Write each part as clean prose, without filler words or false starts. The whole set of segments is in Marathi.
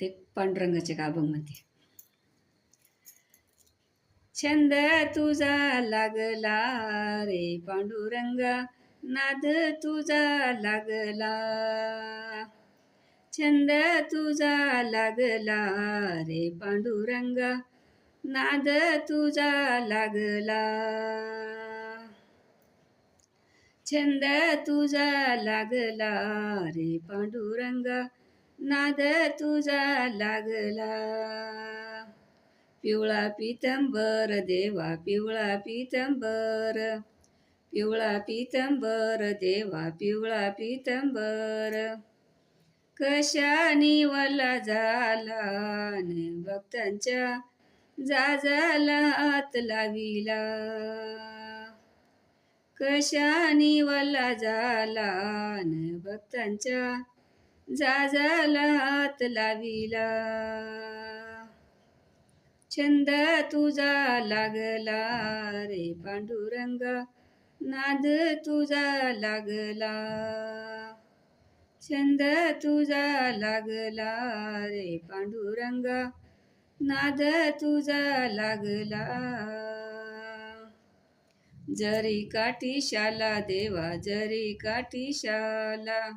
ते पांडुरंगाच्या अभंगमध्ये. छंद तुझा लागला रे पांडुरंगा, नाद तुझा लागला. छंद तुझा लागला रे पांडुरंगा, नाद तुझा लागला. छंद तुझा लागला रे पांडुरंगा, नाद तुझा लागला. पिवळा पितंबर देवा पिवळा पितंबर, पिवळा पितंबर देवा पिवळा पितंबर. कशानी वला झाला न भक्तांच्या जाजाला हात लाविला. कशानी वला झाला न भक्तांच्या जाजाला हात लाविला. छंद तुझा लागला रे पांडुरंगा, नाद तुझा लागला. छंद तुझा लागला रे पांडुरंगा, नाद तुझा लागला. जरी काठी शाला देवा जरी काठी शाला,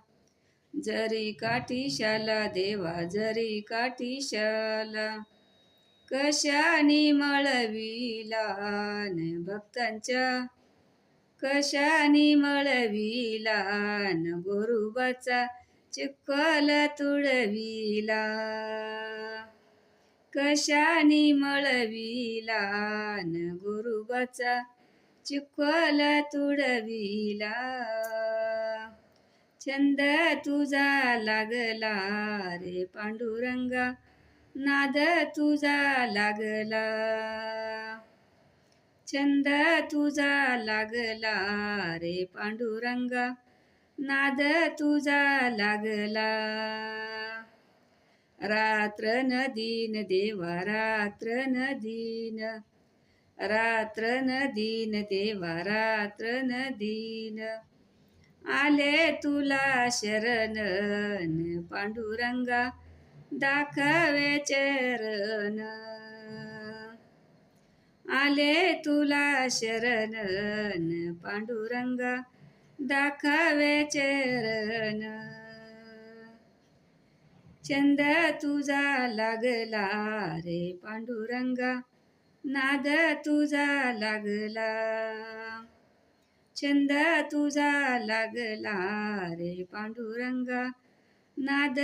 जरी काठी शाला देवा जरी काठी शाला. कशानी मळविला न भक्तांच्या, कशानी मळविला न गोरुबाचा चिखल तुडविला. कशानी मळविला न गोरुबाचा चिखल तुडविला. छंद तुझा लागला रे पांडुरंगा, नाद तुझा लागला. छंद तुझा लागला रे पांडुरंगा, नाद तुझा लागला. रात्र न दिन देवा रात्र न दिन, रात्र न दिन देवा रात्र न दिन. आले तुला शरण न पांडुरंगा, दाखवे चरण. आले तुला शरण न पांडुरंगा, दाखवे चरण. छंद तुझा लागला रे पांडुरंगा, नाद तुझा लागला. छंद तुझा लागला रे पांडुरंगा, नाद